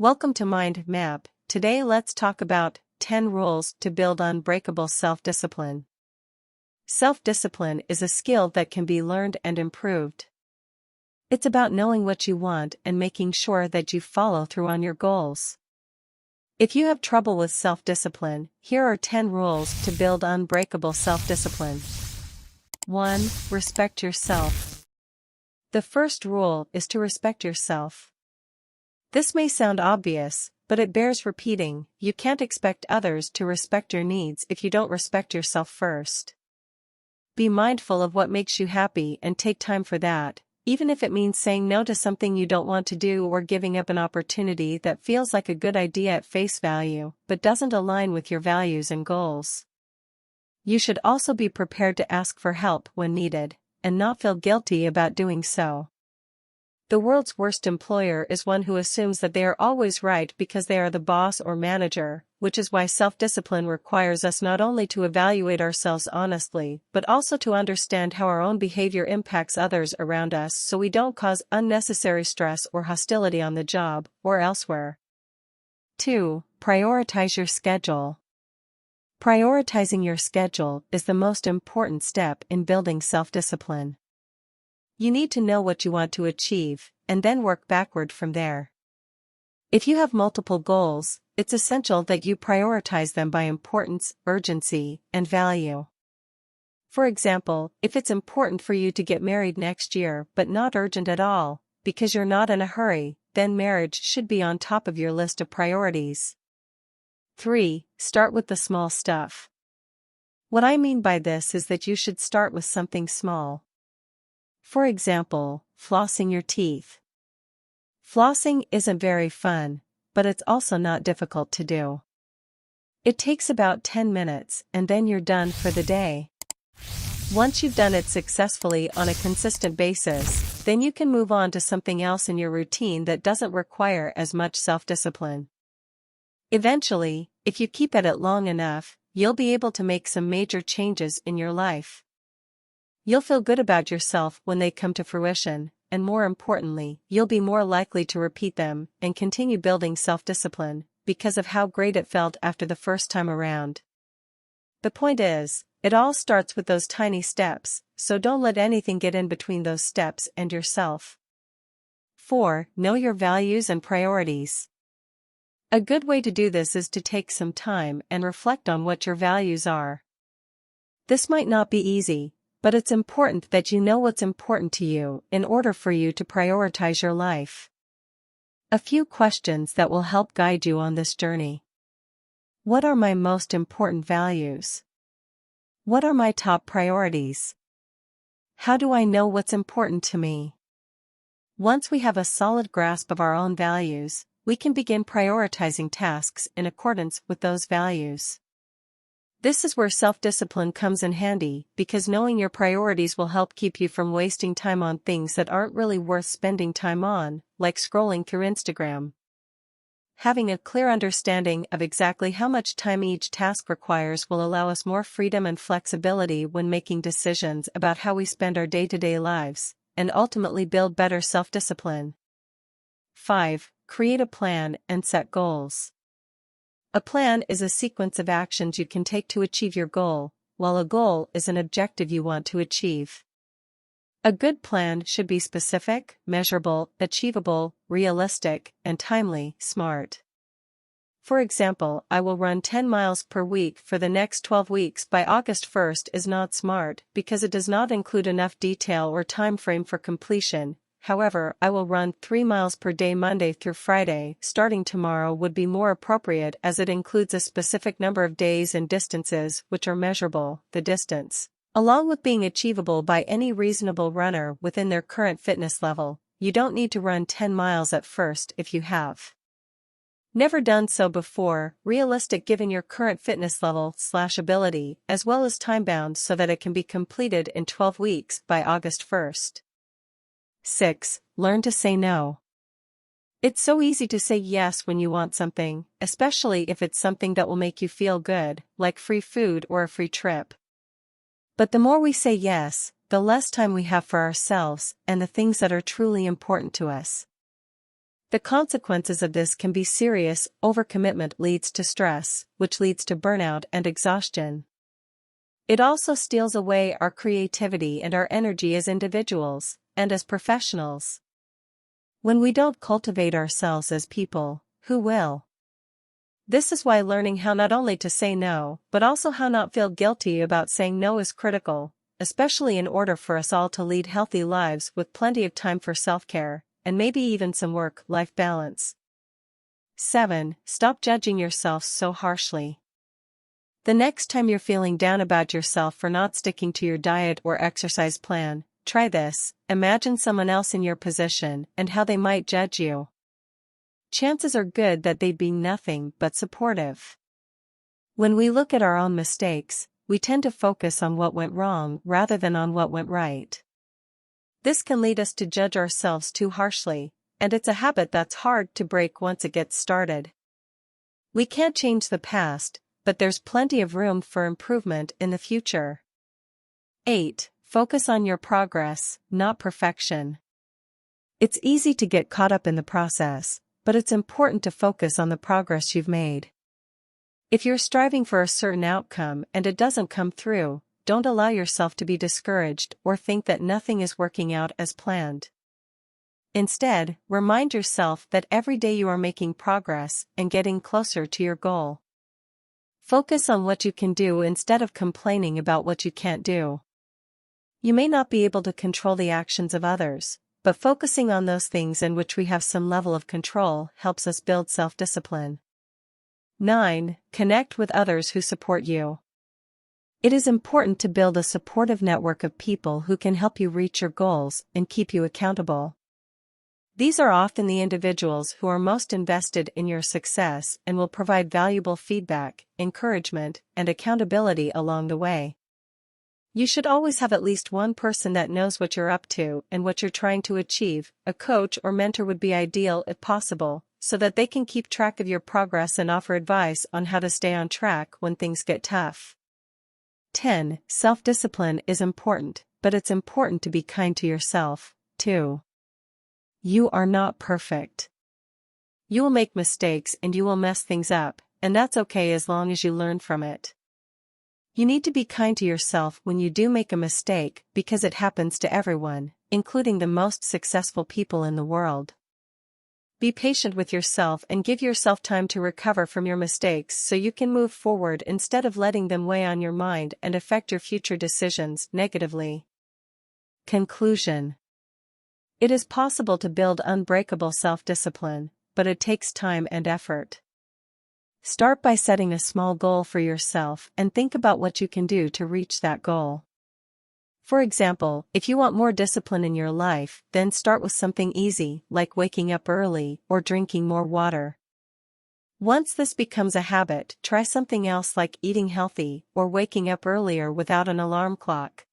Welcome to Mind Map. Today let's talk about 10 rules to build unbreakable self-discipline. Self-discipline is a skill that can be learned and improved. It's about knowing what you want and making sure that you follow through on your goals. If you have trouble with self-discipline, here are 10 rules to build unbreakable self-discipline. 1. Respect yourself. The first rule is to respect yourself. This may sound obvious, but it bears repeating. You can't expect others to respect your needs if you don't respect yourself first. Be mindful of what makes you happy and take time for that, even if it means saying no to something you don't want to do or giving up an opportunity that feels like a good idea at face value, but doesn't align with your values and goals. You should also be prepared to ask for help when needed, and not feel guilty about doing so. The world's worst employer is one who assumes that they are always right because they are the boss or manager, which is why self-discipline requires us not only to evaluate ourselves honestly, but also to understand how our own behavior impacts others around us so we don't cause unnecessary stress or hostility on the job or elsewhere. 2. Prioritize your schedule. Prioritizing your schedule is the most important step in building self-discipline. You need to know what you want to achieve, and then work backward from there. If you have multiple goals, it's essential that you prioritize them by importance, urgency, and value. For example, if it's important for you to get married next year but not urgent at all, because you're not in a hurry, then marriage should be on top of your list of priorities. 3. Start with the small stuff. What I mean by this is that you should start with something small. For example, flossing your teeth. Flossing isn't very fun, but it's also not difficult to do. It takes about 10 minutes and then you're done for the day. Once you've done it successfully on a consistent basis, then you can move on to something else in your routine that doesn't require as much self-discipline. Eventually, if you keep at it long enough, you'll be able to make some major changes in your life. You'll feel good about yourself when they come to fruition, and more importantly, you'll be more likely to repeat them and continue building self-discipline because of how great it felt after the first time around. The point is, it all starts with those tiny steps, so don't let anything get in between those steps and yourself. 4. Know your values and priorities. A good way to do this is to take some time and reflect on what your values are. This might not be easy, but it's important that you know what's important to you in order for you to prioritize your life. A few questions that will help guide you on this journey. What are my most important values? What are my top priorities? How do I know what's important to me? Once we have a solid grasp of our own values, we can begin prioritizing tasks in accordance with those values. This is where self-discipline comes in handy, because knowing your priorities will help keep you from wasting time on things that aren't really worth spending time on, like scrolling through Instagram. Having a clear understanding of exactly how much time each task requires will allow us more freedom and flexibility when making decisions about how we spend our day-to-day lives, and ultimately build better self-discipline. 5. Create a plan and set goals. A plan is a sequence of actions you can take to achieve your goal, while a goal is an objective you want to achieve. A good plan should be specific, measurable, achievable, realistic, and timely, smart. For example, I will run 10 miles per week for the next 12 weeks by August 1st is not smart because it does not include enough detail or time frame for completion. However, I will run 3 miles per day Monday through Friday starting tomorrow would be more appropriate as it includes a specific number of days and distances which are measurable, the distance, along with being achievable by any reasonable runner within their current fitness level. You don't need to run 10 miles at first if you have never done so before, realistic given your current fitness level/ability, as well as time-bound so that it can be completed in 12 weeks by August 1st. 6. Learn to say no. It's so easy to say yes when you want something, especially if it's something that will make you feel good, like free food or a free trip. But the more we say yes, the less time we have for ourselves and the things that are truly important to us. The consequences of this can be serious. Overcommitment leads to stress, which leads to burnout and exhaustion. It also steals away our creativity and our energy as individuals, and as professionals. When we don't cultivate ourselves as people, who will? This is why learning how not only to say no, but also how not feel guilty about saying no is critical, especially in order for us all to lead healthy lives with plenty of time for self-care, and maybe even some work-life balance. 7. Stop judging yourself so harshly. The next time you're feeling down about yourself for not sticking to your diet or exercise plan, try this: imagine someone else in your position and how they might judge you. Chances are good that they'd be nothing but supportive. When we look at our own mistakes, we tend to focus on what went wrong rather than on what went right. This can lead us to judge ourselves too harshly, and it's a habit that's hard to break once it gets started. We can't change the past, but there's plenty of room for improvement in the future. 8. Focus on your progress, not perfection. It's easy to get caught up in the process, but it's important to focus on the progress you've made. If you're striving for a certain outcome and it doesn't come through, don't allow yourself to be discouraged or think that nothing is working out as planned. Instead, remind yourself that every day you are making progress and getting closer to your goal. Focus on what you can do instead of complaining about what you can't do. You may not be able to control the actions of others, but focusing on those things in which we have some level of control helps us build self-discipline. 9. Connect with others who support you. It is important to build a supportive network of people who can help you reach your goals and keep you accountable. These are often the individuals who are most invested in your success and will provide valuable feedback, encouragement, and accountability along the way. You should always have at least one person that knows what you're up to and what you're trying to achieve. A coach or mentor would be ideal if possible, so that they can keep track of your progress and offer advice on how to stay on track when things get tough. 10. Self-discipline is important, but it's important to be kind to yourself, too. You are not perfect. You will make mistakes and you will mess things up, and that's okay as long as you learn from it. You need to be kind to yourself when you do make a mistake, because it happens to everyone, including the most successful people in the world. Be patient with yourself and give yourself time to recover from your mistakes so you can move forward instead of letting them weigh on your mind and affect your future decisions negatively. Conclusion. It is possible to build unbreakable self-discipline, but it takes time and effort. Start by setting a small goal for yourself and think about what you can do to reach that goal. For example, if you want more discipline in your life, then start with something easy, like waking up early or drinking more water. Once this becomes a habit, try something else like eating healthy or waking up earlier without an alarm clock.